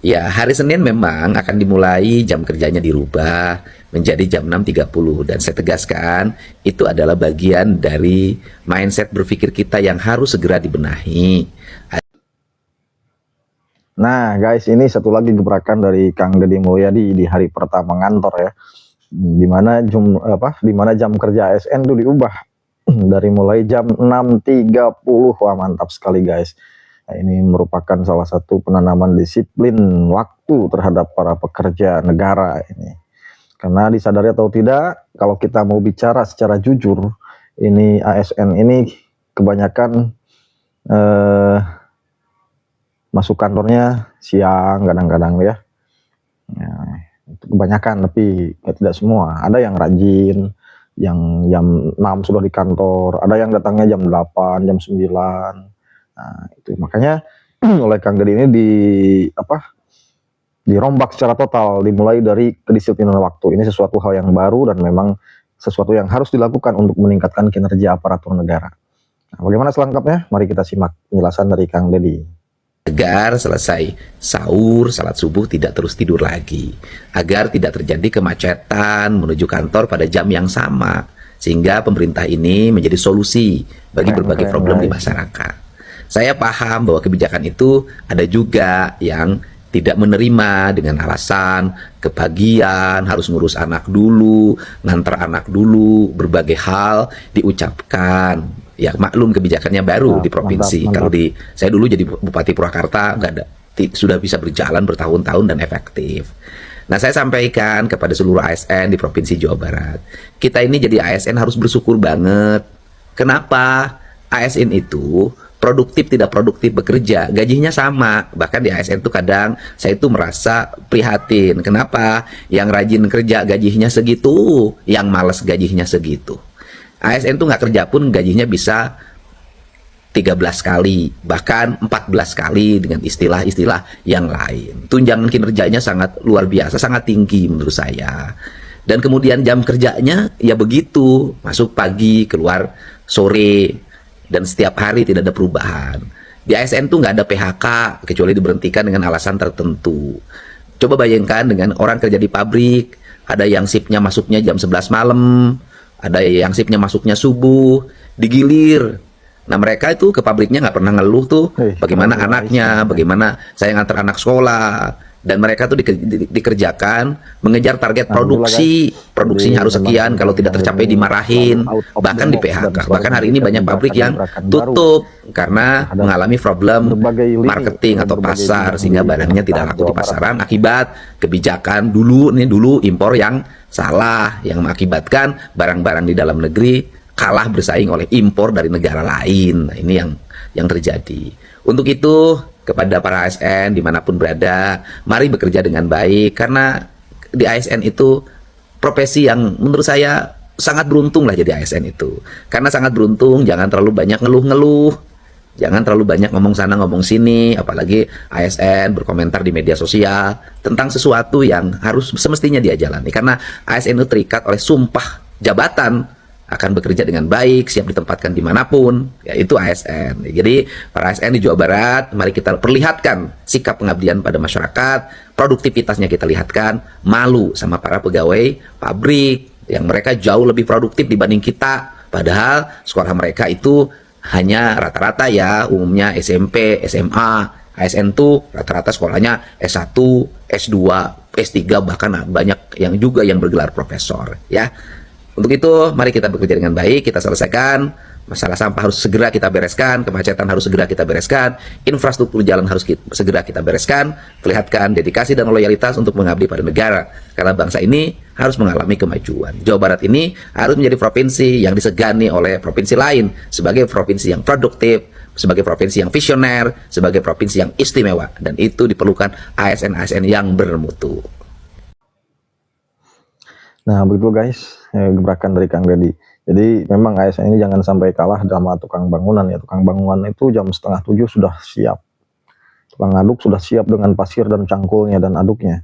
Ya, hari Senin memang akan dimulai jam kerjanya dirubah menjadi jam 6.30 dan saya tegaskan itu adalah bagian dari mindset berpikir kita yang harus segera dibenahi. Nah guys, ini satu lagi gebrakan dari Kang Deddy Mulyadi di hari pertama ngantor ya, dimana jam kerja ASN itu diubah dari mulai jam 6.30. Wah mantap sekali guys. Nah, ini merupakan salah satu penanaman disiplin waktu terhadap para pekerja negara ini. Karena disadari atau tidak, kalau kita mau bicara secara jujur, ini ASN ini kebanyakan masuk kantornya siang kadang-kadang ya. Itu kebanyakan, tapi ya tidak semua. Ada yang rajin, yang jam 6 sudah di kantor, ada yang datangnya jam 8, jam 9. Nah, itu makanya oleh Kang Deddy ini dirombak secara total, dimulai dari kedisiplinan waktu. Ini sesuatu hal yang baru dan memang sesuatu yang harus dilakukan untuk meningkatkan kinerja aparatur negara. Nah, bagaimana selengkapnya? Mari kita simak penjelasan dari Kang Deddy. Agar selesai sahur, salat subuh tidak terus tidur lagi. Agar tidak terjadi kemacetan menuju kantor pada jam yang sama. Sehingga pemerintah ini menjadi solusi bagi berbagai problem di masyarakat. Saya paham bahwa kebijakan itu ada juga yang tidak menerima dengan alasan kebagian, harus ngurus anak dulu, nganter anak dulu, berbagai hal diucapkan. Ya maklum kebijakannya baru di provinsi. Mantap. Kalau saya dulu jadi Bupati Purwakarta nggak ada, sudah bisa berjalan bertahun-tahun dan efektif. Nah, saya sampaikan kepada seluruh ASN di Provinsi Jawa Barat, kita ini jadi ASN harus bersyukur banget. Kenapa? ASN itu produktif tidak produktif bekerja, gajinya sama. Bahkan di ASN itu kadang saya itu merasa prihatin. Kenapa? Yang rajin kerja gajinya segitu, yang malas gajinya segitu. ASN tuh nggak kerja pun gajinya bisa 13 kali, bahkan 14 kali dengan istilah-istilah yang lain. Tunjangan kinerjanya sangat luar biasa, sangat tinggi menurut saya. Dan kemudian jam kerjanya ya begitu, masuk pagi, keluar sore, dan setiap hari tidak ada perubahan. Di ASN tuh nggak ada PHK, kecuali diberhentikan dengan alasan tertentu. Coba bayangkan dengan orang kerja di pabrik, ada yang shiftnya masuknya jam 11 malam, ada yang shiftnya masuknya subuh, digilir. Nah mereka itu ke pabriknya nggak pernah ngeluh tuh, bagaimana anaknya, bagaimana saya ngantar anak sekolah. Dan mereka tuh dikerjakan mengejar target produksi. Produksinya harus sekian, kalau tidak tercapai dimarahin, bahkan di PHK. Bahkan hari ini banyak pabrik yang tutup karena mengalami problem marketing atau pasar, sehingga barangnya tidak laku di pasaran akibat kebijakan dulu impor yang salah, yang mengakibatkan barang-barang di dalam negeri kalah bersaing oleh impor dari negara lain. Nah, ini yang terjadi. Untuk itu, kepada para ASN dimanapun berada, mari bekerja dengan baik, karena di ASN itu profesi yang menurut saya sangat beruntung lah jadi ASN itu. Karena sangat beruntung, jangan terlalu banyak ngeluh-ngeluh, jangan terlalu banyak ngomong sana ngomong sini, apalagi ASN berkomentar di media sosial tentang sesuatu yang harus semestinya dia jalani. Karena ASN itu terikat oleh sumpah jabatan akan bekerja dengan baik, siap ditempatkan dimanapun, yaitu ASN. Jadi para ASN di Jawa Barat, mari kita perlihatkan sikap pengabdian pada masyarakat, produktivitasnya kita lihatkan, malu sama para pegawai pabrik, yang mereka jauh lebih produktif dibanding kita, padahal sekolah mereka itu hanya rata-rata ya, umumnya SMP, SMA, ASN tuh rata-rata sekolahnya S1, S2, S3, bahkan banyak yang juga yang bergelar profesor, ya. Untuk itu, mari kita bekerja dengan baik, kita selesaikan. Masalah sampah harus segera kita bereskan, kemacetan harus segera kita bereskan, infrastruktur jalan harus segera kita bereskan, perlihatkan dedikasi dan loyalitas untuk mengabdi pada negara. Karena bangsa ini harus mengalami kemajuan. Jawa Barat ini harus menjadi provinsi yang disegani oleh provinsi lain sebagai provinsi yang produktif, sebagai provinsi yang visioner, sebagai provinsi yang istimewa. Dan itu diperlukan ASN-ASN yang bermutu. Nah begitu guys, gebrakan dari Kang Deddy. Jadi memang ASN ini jangan sampai kalah sama tukang bangunan ya. Tukang bangunan itu jam 6:30 sudah siap. Tukang aduk sudah siap dengan pasir dan cangkulnya dan aduknya.